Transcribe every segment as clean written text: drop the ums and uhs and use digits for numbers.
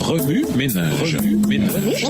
Remue ménage. Remue ménage.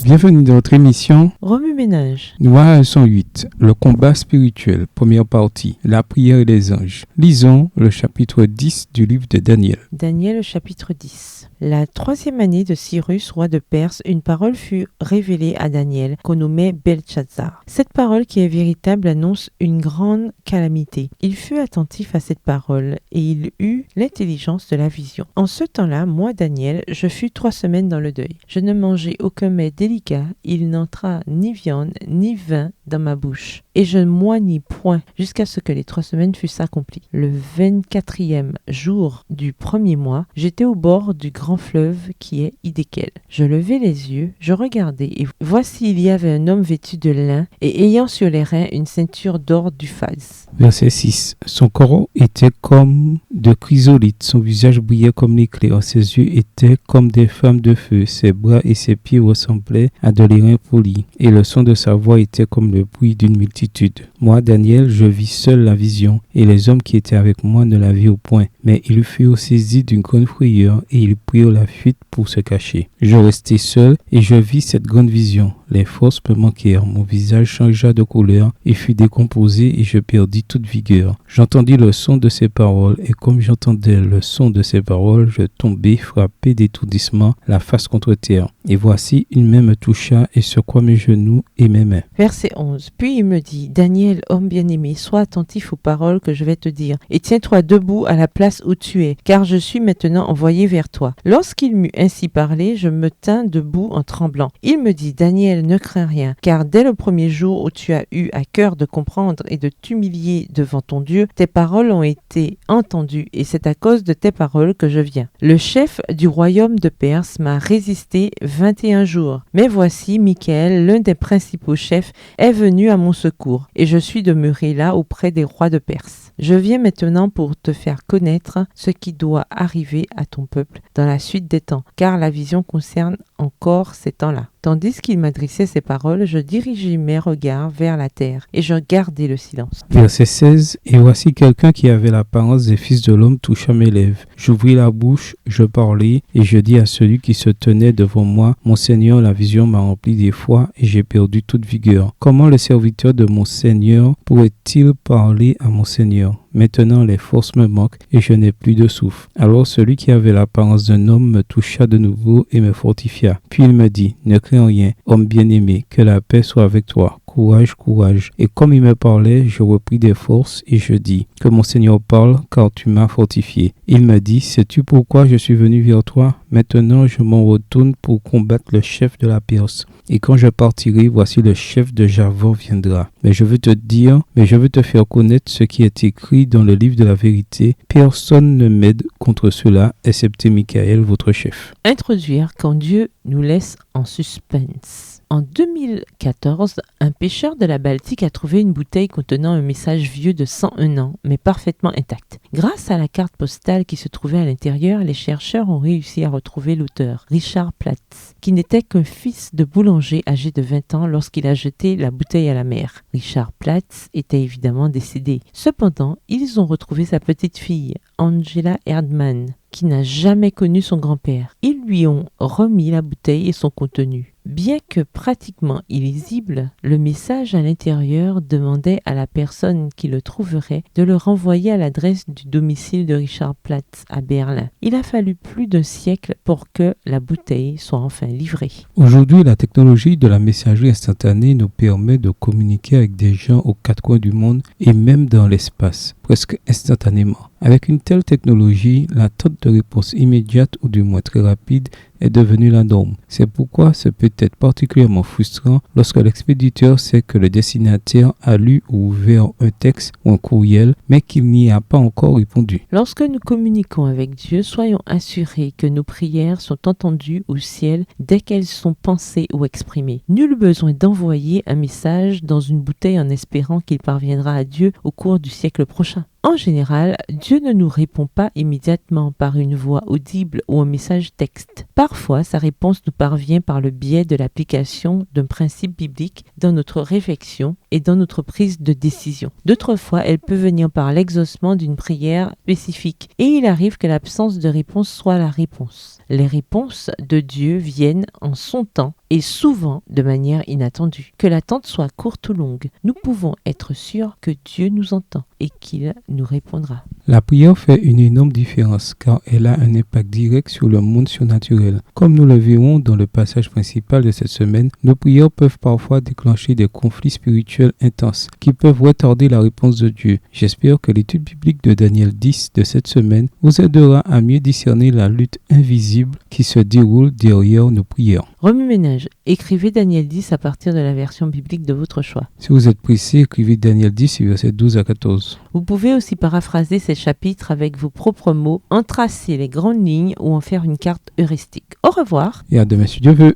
Bienvenue dans notre émission Remue ménage. Noir 108, le combat spirituel, première partie, la prière et les anges. Lisons le chapitre 10 du livre de Daniel. Daniel chapitre 10. La 3e année de Cyrus, roi de Perse, une parole fut révélée à Daniel, qu'on nommait Belchazzar. Cette parole qui est véritable annonce une grande calamité. Il fut attentif à cette parole et il eut l'intelligence de la vision. En ce temps-là, moi, Daniel, je fus 3 semaines dans le deuil. Je ne mangeai aucun mets délicat, il n'entra ni viande ni vin dans ma bouche. Et je ne moignis point jusqu'à ce que les 3 semaines fussent accomplies. Le 24e jour du 1er mois, j'étais au bord du grand fleuve qui est Hiddekel. Je levai les yeux, je regardai, et voici il y avait un homme vêtu de lin et ayant sur les reins une ceinture d'or d'Uphaz. Verset 6. Son corps était comme de chrysolite, son visage brillait comme l'éclair, ses yeux étaient comme des flammes de feu, ses bras et ses pieds ressemblaient à de l'airain poli, et le son de sa voix était comme le bruit d'une multitude. Moi, Daniel, je vis seul la vision, et les hommes qui étaient avec moi ne la virent point, mais ils furent saisis d'une grande frayeur, et ils prirent la fuite pour se cacher. Je restai seul, et je vis cette grande vision. Les forces me manquèrent, mon visage changea de couleur, et fut décomposé, et je perdis toute vigueur. J'entendis le son de ses paroles, et comme j'entendais le son de ses paroles, je tombai frappé d'étourdissement, la face contre terre. Et voici, une main me toucha, et secoua mes genoux et mes mains. Verset 11. Puis il me dit, Daniel, homme bien-aimé, sois attentif aux paroles que je vais te dire, et tiens-toi debout à la place où tu es, car je suis maintenant envoyé vers toi. Lorsqu'il m'eut ainsi parlé, je me tins debout en tremblant. Il me dit, Daniel, ne crains rien, car dès le premier jour où tu as eu à cœur de comprendre et de t'humilier devant ton Dieu, tes paroles ont été entendues, et c'est à cause de tes paroles que je viens. Le chef du royaume de Perse m'a résisté 21 jours, mais voici Michaël, l'un des principaux chefs, est venu à mon secours, et je suis demeuré là auprès des rois de Perse. Je viens maintenant pour te faire connaître ce qui doit arriver à ton peuple dans la suite des temps, car la vision concerne encore ces temps-là. Tandis qu'il m'adressait ces paroles, je dirigeai mes regards vers la terre, et je gardai le silence. Verset 16. Et voici quelqu'un qui avait l'apparence des fils de l'homme toucha mes lèvres. J'ouvris la bouche, je parlais, et je dis à celui qui se tenait devant moi, Mon Seigneur, la vision m'a rempli d'effroi, et j'ai perdu toute vigueur. Comment le serviteur de mon Seigneur pourrait-il parler à mon Seigneur? Maintenant les forces me manquent et je n'ai plus de souffle. Alors celui qui avait l'apparence d'un homme me toucha de nouveau et me fortifia. Puis il me dit, ne crains rien, homme bien-aimé, que la paix soit avec toi. Courage, courage. Et comme il me parlait, je repris des forces et je dis, que mon Seigneur parle, car tu m'as fortifié. Il me dit, sais-tu pourquoi je suis venu vers toi? Maintenant je m'en retourne pour combattre le chef de la Perse. Et quand je partirai, voici le chef de Javan viendra. Mais je veux te faire connaître ce qui est écrit dans le livre de la vérité. Personne ne m'aide contre cela, excepté Michaël, votre chef. Introduire quand Dieu nous laisse en suspense. En 2014, un pêcheur de la Baltique a trouvé une bouteille contenant un message vieux de 101 ans, mais parfaitement intact. Grâce à la carte postale qui se trouvait à l'intérieur, les chercheurs ont réussi à retrouver l'auteur, Richard Platz, qui n'était qu'un fils de boulanger âgé de 20 ans lorsqu'il a jeté la bouteille à la mer. Richard Platz était évidemment décédé. Cependant, ils ont retrouvé sa petite fille, Angela Erdmann, qui n'a jamais connu son grand-père. Ils lui ont remis la bouteille et son contenu. Bien que pratiquement illisible, le message à l'intérieur demandait à la personne qui le trouverait de le renvoyer à l'adresse du domicile de Richard Platz à Berlin. Il a fallu plus d'un siècle pour que la bouteille soit enfin livrée. Aujourd'hui, la technologie de la messagerie instantanée nous permet de communiquer avec des gens aux 4 coins du monde et même dans l'espace, presque instantanément. Avec une telle technologie, l'attente de réponse immédiate ou du moins très rapide est devenue la norme. C'est pourquoi ce peut être particulièrement frustrant lorsque l'expéditeur sait que le destinataire a lu ou ouvert un texte ou un courriel, mais qu'il n'y a pas encore répondu. Lorsque nous communiquons avec Dieu, soyons assurés que nos prières sont entendues au ciel dès qu'elles sont pensées ou exprimées. Nul besoin d'envoyer un message dans une bouteille en espérant qu'il parviendra à Dieu au cours du siècle prochain. En général, Dieu ne nous répond pas immédiatement par une voix audible ou un message texte. Parfois, sa réponse nous parvient par le biais de l'application d'un principe biblique dans notre réflexion et dans notre prise de décision. D'autres fois, elle peut venir par l'exaucement d'une prière spécifique et il arrive que l'absence de réponse soit la réponse. Les réponses de Dieu viennent en son temps et souvent de manière inattendue. Que l'attente soit courte ou longue, nous pouvons être sûrs que Dieu nous entend et qu'il nous répondra. La prière fait une énorme différence car elle a un impact direct sur le monde surnaturel. Comme nous le verrons dans le passage principal de cette semaine, nos prières peuvent parfois déclencher des conflits spirituels intenses qui peuvent retarder la réponse de Dieu. J'espère que l'étude biblique de Daniel 10 de cette semaine vous aidera à mieux discerner la lutte invisible qui se déroule derrière nos prières. Remue-ménage, écrivez Daniel 10 à partir de la version biblique de votre choix. Si vous êtes pressé, écrivez Daniel 10, versets 12 à 14. Vous pouvez aussi paraphraser ces chapitres avec vos propres mots, en tracer les grandes lignes ou en faire une carte heuristique. Au revoir. Et à demain si Dieu veut.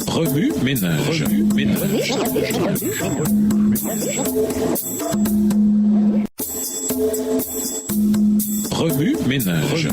Remue-ménage. Remue-ménage.